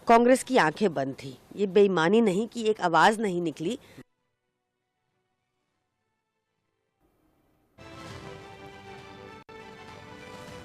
कांग्रेस की आंखें बंद थी। ये बेईमानी नहीं कि एक आवाज नहीं निकली।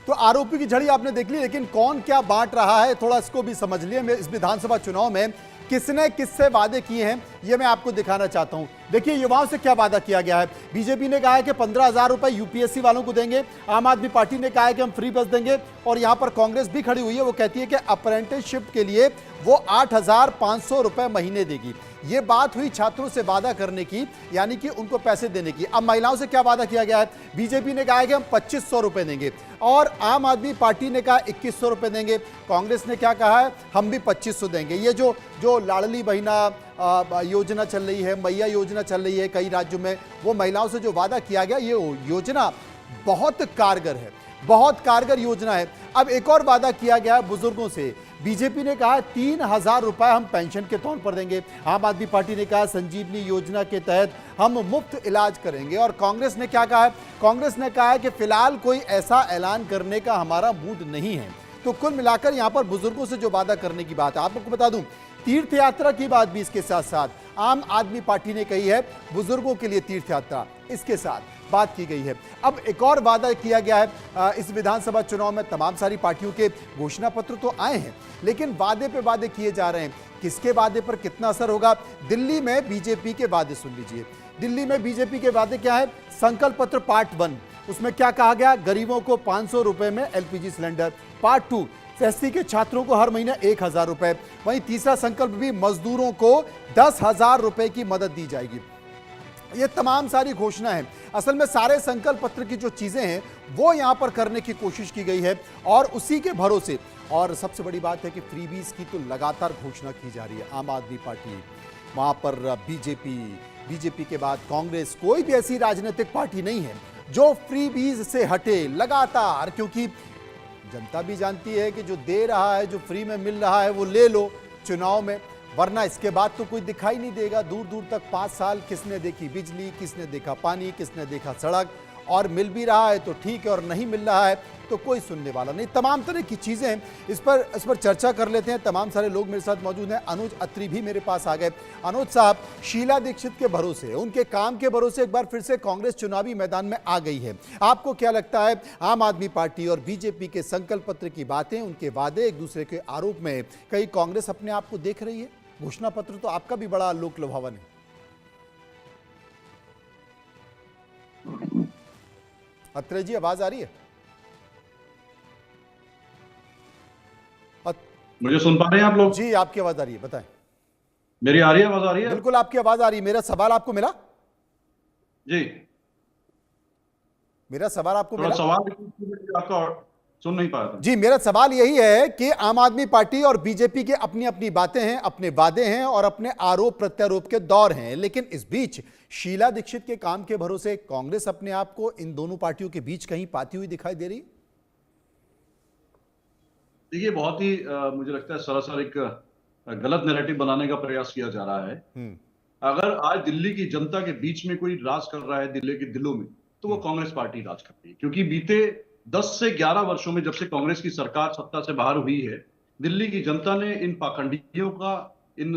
तो आरोपी की झड़ी आपने देख ली, लेकिन कौन क्या बांट रहा है थोड़ा इसको भी समझ लिए। इस विधानसभा चुनाव में किसने किससे वादे किए हैं ये मैं आपको दिखाना चाहता हूं। देखिए युवाओं से क्या वादा किया गया है। बीजेपी ने कहा है कि 15,000 रुपए यूपीएससी वालों को देंगे। आम आदमी पार्टी ने कहा है कि हम फ्री बस देंगे। और यहां पर कांग्रेस भी खड़ी हुई है, वो कहती है कि अप्रेंटिसशिप के लिए वो 8,500 रुपए महीने देगी। ये बात हुई छात्रों से वादा करने की, यानी कि उनको पैसे देने की। अब महिलाओं से क्या वादा किया गया है। बीजेपी ने कहा है कि हम 2,500 रुपए देंगे और आम आदमी पार्टी ने कहा 2,100 रुपए देंगे। कांग्रेस ने क्या कहा है, हम भी 2,500 देंगे। ये जो लाडली बहिना योजना चल रही है, मैया योजना चल रही है कई राज्यों में, वो महिलाओं से जो वादा किया गया, ये योजना बहुत कारगर है, बहुत कारगर योजना है। अब एक और वादा किया गया है बुजुर्गों से। बीजेपी ने कहा 3,000 रुपए हम पेंशन के तौर पर देंगे। आम आदमी पार्टी ने कहा संजीवनी योजना के तहत हम मुफ्त इलाज करेंगे। और कांग्रेस ने क्या कहा है, कांग्रेस ने कहा है कि फिलहाल कोई ऐसा ऐलान करने का हमारा मूड नहीं है। तो कुल मिलाकर यहां पर बुजुर्गों से जो वादा करने की बात है, आपको बता दूं तीर्थ यात्रा की बात भी इसके साथ साथ आम आदमी पार्टी ने कही है, बुजुर्गों के लिए तीर्थ यात्रा इसके साथ बात की गई है। अब एक और वादा किया गया है इस विधानसभा चुनाव में। तमाम सारी पार्टियों के घोषणा पत्र तो आए हैं, लेकिन वादे पे वादे किए जा रहे हैं। किसके वादे पर कितना असर होगा। दिल्ली में बीजेपी के वादे सुन लीजिए। दिल्ली में बीजेपी के वादे क्या है। संकल्प पत्र पार्ट 1, उसमें क्या कहा गया, गरीबों को 500 रुपए में एलपीजी सिलेंडर। पार्ट 2, एससी के छात्रों को हर महीने 1,000 रुपए। वहीं तीसरा संकल्प भी, मजदूरों को 10,000 रुपए की मदद दी जाएगी। ये तमाम सारी घोषणा है। असल में सारे संकल्प पत्र की जो चीजें हैं वो यहां पर करने की कोशिश की गई है और उसी के भरोसे। और सबसे बड़ी बात है कि फ्रीबीज की तो लगातार घोषणा की जा रही है। आम आदमी पार्टी, वहां पर बीजेपी के बाद कांग्रेस, कोई भी ऐसी राजनीतिक पार्टी नहीं है जो फ्रीबीज से हटे लगातार, क्योंकि जनता भी जानती है कि जो दे रहा है, जो फ्री में मिल रहा है, वो ले लो चुनाव में, वरना इसके बाद तो कोई दिखाई नहीं देगा। दूर दूर तक 5 साल किसने देखी बिजली, किसने देखा पानी, किसने देखा सड़क। और मिल भी रहा है तो ठीक है, और नहीं मिल रहा है तो कोई सुनने वाला नहीं। तमाम तरह की चीजें हैं, इस पर चर्चा कर लेते हैं। तमाम सारे लोग मेरे साथ मौजूद हैं। अनुज अत्री भी मेरे पास आ गए। अनुज साहब, शीला दीक्षित के भरोसे, उनके काम के भरोसे एक बार फिर से कांग्रेस चुनावी मैदान में आ गई है। आपको क्या लगता है, आम आदमी पार्टी और बीजेपी के संकल्प पत्र की बातें, उनके वादे, एक दूसरे के आरोप में कहीं कांग्रेस अपने आप को देख रही है। घोषणा पत्र तो आपका भी बड़ा लोक लुभावन है। अत्रे जी, आवाज आ रही है? मुझे सुन पा रहे हैं आप लोग? जी, आपकी आवाज आ रही है, बताएं। मेरी आ रही है, आवाज आ रही है? बिल्कुल आपकी आवाज आ रही है। मेरा सवाल आपको मिला? जी, मेरा सवाल आपको मिला? सवाल आपका सुन नहीं पा रहा था। जी, मेरा सवाल यही है कि आम आदमी पार्टी और बीजेपी की अपनी अपनी बातें हैं, अपने वादे हैं और अपने आरोप प्रत्यारोप के दौर हैं, लेकिन इस बीच शीला दीक्षित के काम के भरोसे कांग्रेस अपने आप को इन दोनों पार्टियों के बीच कहीं पाती हुई दिखाई दे रही। देखिए, बहुत ही मुझे लगता है सरासर एक गलत नैरेटिव बनाने का प्रयास किया जा रहा है। अगर आज दिल्ली की जनता के बीच में कोई राज कर रहा है दिल्ली के दिलों में, तो वो कांग्रेस पार्टी राज कर रही है। क्योंकि बीते 10 से 11 वर्षों में, जब से कांग्रेस की सरकार सत्ता से बाहर हुई है, दिल्ली की जनता ने इन पाखंडियों का, इन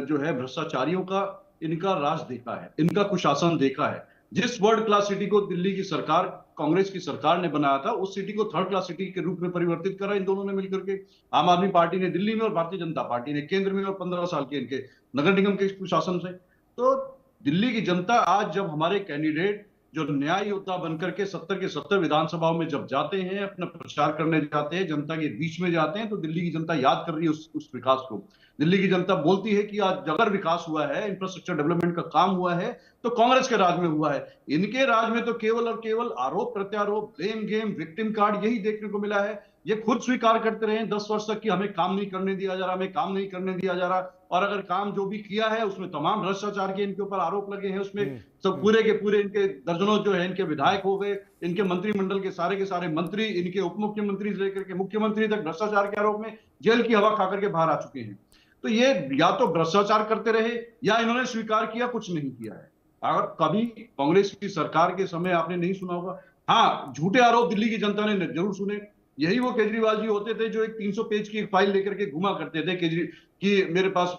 जो है भ्रष्टाचारियों का, इनका राज देखा है, इनका कुशासन देखा है। जिस वर्ल्ड क्लास सिटी को दिल्ली की सरकार, कांग्रेस की सरकार ने बनाया था, उस सिटी को थर्ड क्लास सिटी के रूप में परिवर्तित करा इन दोनों ने मिलकर के। आम आदमी पार्टी ने दिल्ली में और भारतीय जनता पार्टी ने केंद्र में, और 15 साल के इनके नगर निगम के कुशासन से। तो दिल्ली की जनता आज जब हमारे कैंडिडेट जो न्याय योद्धा बनकर के 70 के 70 विधानसभाओं में जब जाते हैं, अपना प्रचार करने जाते हैं, जनता के बीच में जाते हैं, तो दिल्ली की जनता याद कर रही है उस विकास को। दिल्ली की जनता बोलती है कि आज अगर विकास हुआ है, इंफ्रास्ट्रक्चर डेवलपमेंट का काम हुआ है, तो कांग्रेस के राज में हुआ है। इनके राज में तो केवल और केवल आरोप प्रत्यारोप, ब्लेम गेम, विक्टिम कार्ड, यही देखने को मिला है। ये खुद स्वीकार करते रहे 10 वर्ष तक कि हमें काम नहीं करने दिया जा रहा, हमें काम नहीं करने दिया जा रहा। और अगर काम जो भी किया है उसमें तमाम भ्रष्टाचार के इनके ऊपर आरोप लगे हैं। उसमें सब पूरे के पूरे इनके दर्जनों जो है इनके विधायक हो गए, इनके मंत्रिमंडल के सारे मंत्री, इनके उप मुख्यमंत्री से लेकर के मुख्यमंत्री तक भ्रष्टाचार के आरोप में जेल की हवा खाकर के बाहर आ चुके हैं। तो ये या तो भ्रष्टाचार करते रहे या इन्होंने स्वीकार किया कुछ नहीं किया है। अगर कभी कांग्रेस की सरकार के समय आपने नहीं सुना होगा, हाँ, झूठे आरोप दिल्ली की जनता ने जरूर सुने। यही वो केजरीवाल जी होते थे जो एक 300 पेज की एक फाइल लेकर के घुमा करते थे कि मेरे पास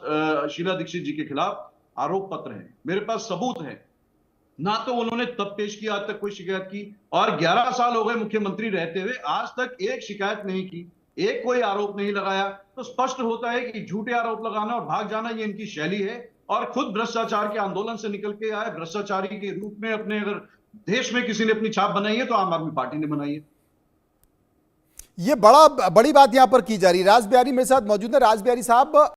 शीला दीक्षित जी के खिलाफ आरोप पत्र है, मेरे पास सबूत है। ना तो उन्होंने तब पेश किया, आज तक कोई शिकायत की, और 11 साल हो गए मुख्यमंत्री रहते हुए, आज तक एक शिकायत नहीं की, एक कोई आरोप नहीं लगाया। तो स्पष्ट होता है कि झूठे आरोप लगाना और भाग जाना ये इनकी शैली है। और खुद भ्रष्टाचार के आंदोलन से निकल के आए, भ्रष्टाचारी के रूप में अपने, अगर देश में किसी ने अपनी छाप बनाई है तो आम आदमी पार्टी ने बनाई है। ये बड़ी बात यहां पर की जा रही है। रास बिहारी मेरे साथ मौजूद है। रास बिहारी साहब,